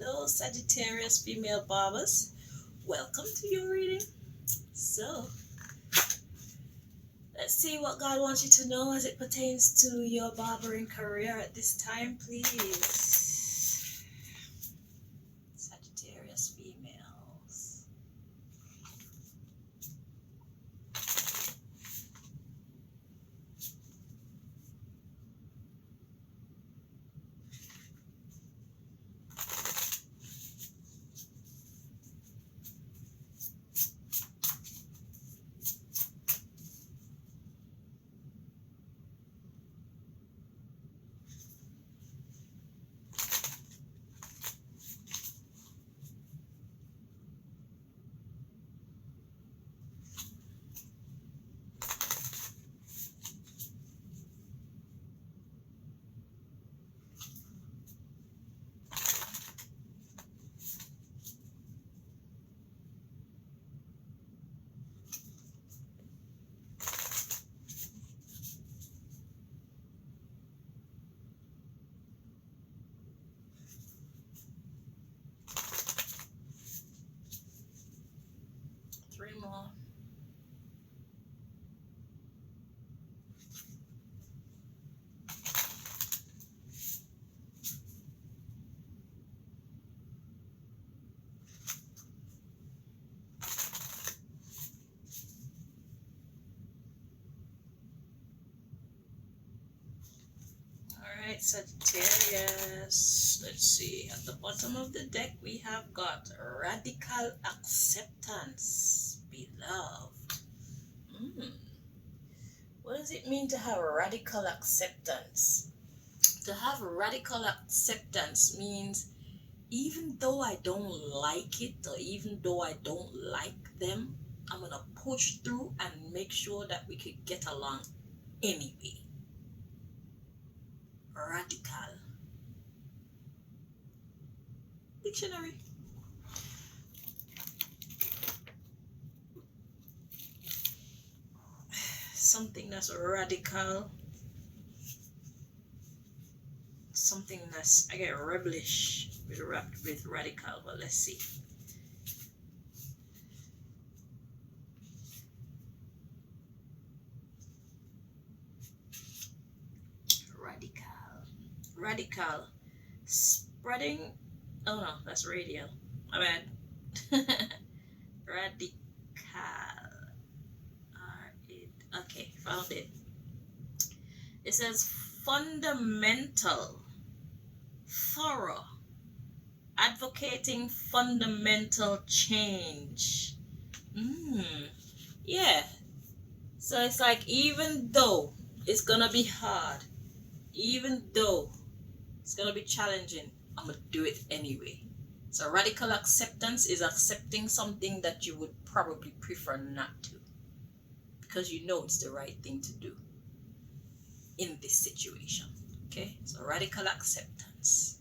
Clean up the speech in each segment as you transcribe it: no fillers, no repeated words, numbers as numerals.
Hello, Sagittarius female barbers. Welcome to your reading. So, let's see what God wants you to know as it pertains to your barbering career at this time, please. Sagittarius females. Three more. Alright, Sagittarius. Let's see. At the bottom of the deck, we have got radical acceptance, beloved. What does it mean to have radical acceptance? To have radical acceptance means even though I don't like it or even though I don't like them, I'm going to push through and make sure that we could get along anyway. Radical. Dictionary. Something that's radical. Something that's, I get rebellish with radical, but let's see. Radical. Spreading. Oh no, that's radial. I mean, radical. Okay, found it. It says fundamental, thorough, advocating fundamental change. Yeah. So it's like even though it's gonna be hard, even though it's gonna be challenging, I'm gonna do it anyway. So radical acceptance is accepting something that you would probably prefer not to, because you know it's the right thing to do in this situation. Okay, so radical acceptance.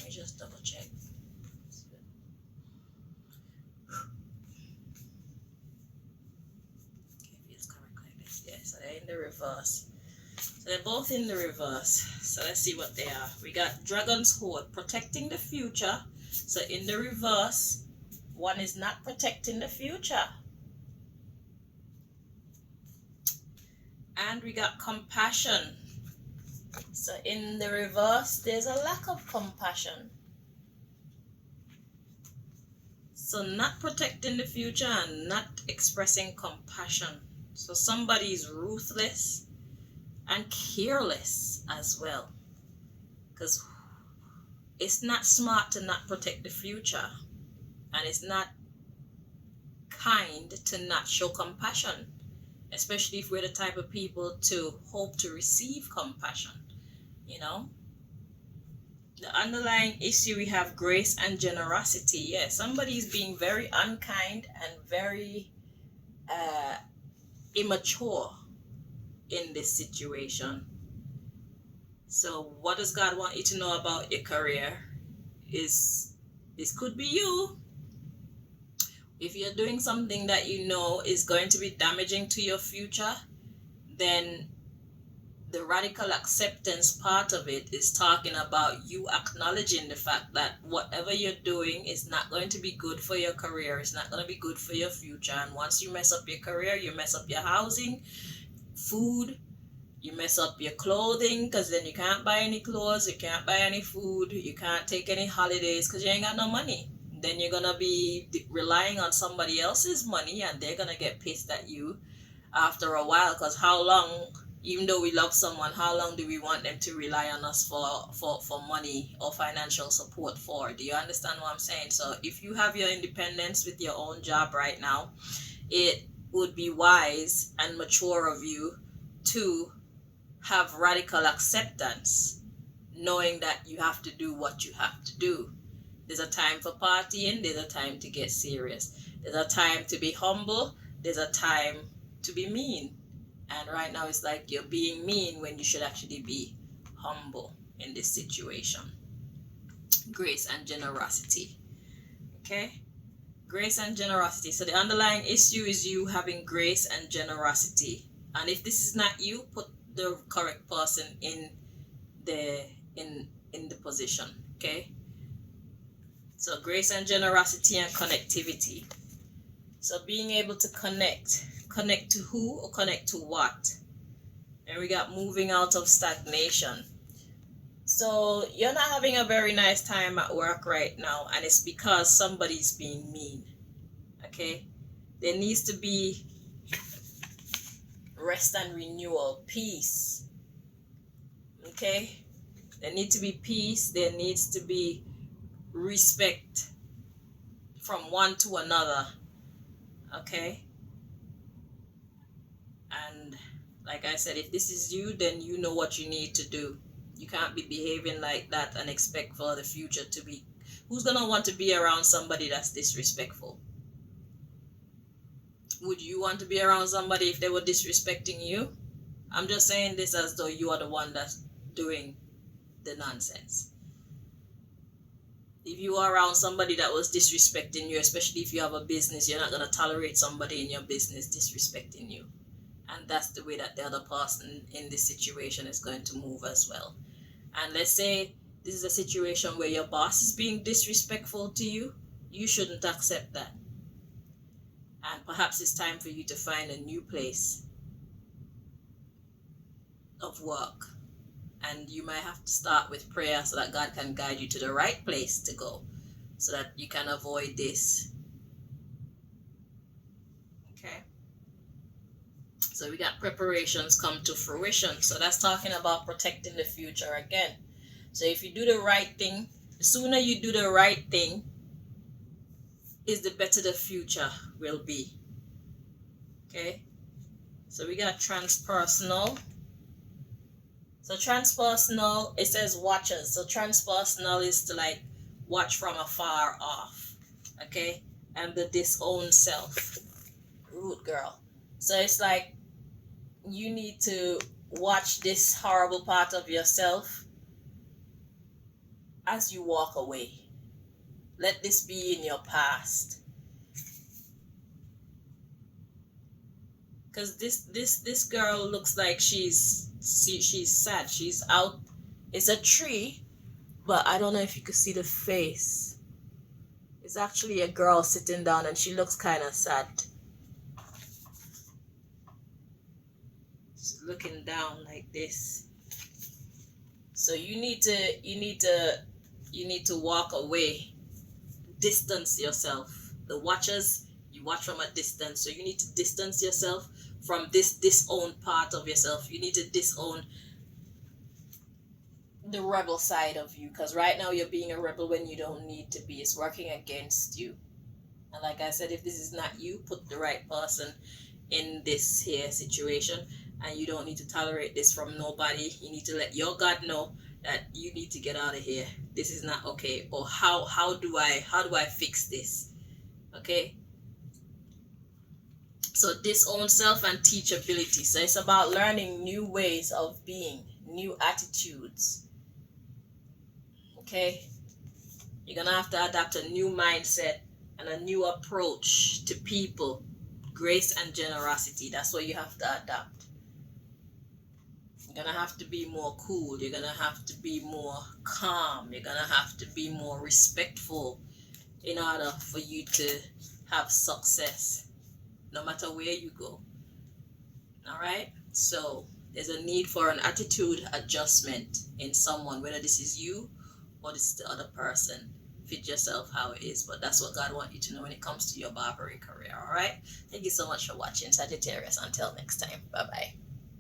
Just double check. Okay, feels correct like this. Yeah, so they're in the reverse. So they're both in the reverse. So let's see what they are. We got Dragon's Hoard, protecting the future. So in the reverse, one is not protecting the future. And we got Compassion. So in the reverse, there's a lack of compassion. So not protecting the future and not expressing compassion. So somebody is ruthless and careless as well. Because it's not smart to not protect the future. And it's not kind to not show compassion. Especially if we're the type of people to hope to receive compassion. You know? The underlying issue, we have grace and generosity. Yeah, somebody is being very unkind and very uh, immature in this situation. So what does God want you to know about your career? Is this could be you. If you're doing something that you know is going to be damaging to your future, then the radical acceptance part of it is talking about you acknowledging the fact that whatever you're doing is not going to be good for your career, it's not going to be good for your future. And once you mess up your career, you mess up your housing, food, you mess up your clothing, because then you can't buy any clothes, you can't buy any food, you can't take any holidays because you ain't got no money. Then you're gonna be relying on somebody else's money, and they're gonna get pissed at you after a while. Because how long, even though we love someone, how long do we want them to rely on us for money or financial support for? Do you understand what I'm saying? So if you have your independence with your own job right now, it would be wise and mature of you to have radical acceptance, knowing that you have to do what you have to do. There's a time for partying, there's a time to get serious. There's a time to be humble, there's a time to be mean. And right now it's like you're being mean when you should actually be humble in this situation. Grace and generosity. Okay? Grace and generosity. So the underlying issue is you having grace and generosity. And if this is not you, put the correct person in the position. Okay? So grace and generosity and connectivity. So being able to connect to who or connect to what? And we got moving out of stagnation. So you're not having a very nice time at work right now, and it's because somebody's being mean. Okay? There needs to be rest and renewal, peace. Okay? There needs to be peace, there needs to be respect from one to another. Okay? And like I said, if this is you, then you know what you need to do. You can't be behaving like that and expect for the future to be. Who's gonna want to be around somebody that's disrespectful? Would you want to be around somebody if they were disrespecting you? I'm just saying this as though you are the one that's doing the nonsense. If you are around somebody that was disrespecting you, especially if you have a business, you're not going to tolerate somebody in your business disrespecting you. And that's the way that the other person in this situation is going to move as well. And let's say this is a situation where your boss is being disrespectful to you, you shouldn't accept that. And perhaps it's time for you to find a new place of work. And you might have to start with prayer so that God can guide you to the right place to go, so that you can avoid this. Okay? So we got preparations come to fruition. So that's talking about protecting the future again. So if you do the right thing, the sooner you do the right thing, is the better the future will be. Okay? So we got transpersonal. So transpersonal, it says watchers. So transpersonal is to like watch from afar off. Okay? And the disowned self. Rude girl. So it's like you need to watch this horrible part of yourself as you walk away. Let this be in your past. Because this girl looks like she's sad. She's out. It's a tree, but I don't know if you could see the face. It's actually a girl sitting down and she looks kind of sad. She's looking down like this. So you need to walk away. Distance yourself. The watchers, you watch from a distance. So you need to distance yourself from this disowned part of yourself. You need to disown the rebel side of you, because right now you're being a rebel when you don't need to be. It's working against you. And like I said, if this is not you, put the right person in this here situation. And you don't need to tolerate this from nobody. You need to let your God know that you need to get out of here. This is not okay. Or how do I fix this? Okay. So disown self and teachability. So it's about learning new ways of being, new attitudes. Okay. You're gonna have to adapt a new mindset and a new approach to people. Grace and generosity. That's what you have to adapt. You're gonna have to be more cool. You're gonna have to be more calm. You're gonna have to be more respectful in order for you to have success, no matter where you go. All right? So there's a need for an attitude adjustment in someone, whether this is you or this is the other person. Fit yourself how it is, but that's what God wants you to know when it comes to your barbering career. All right? Thank you so much for watching, Sagittarius. Until next time. Bye bye.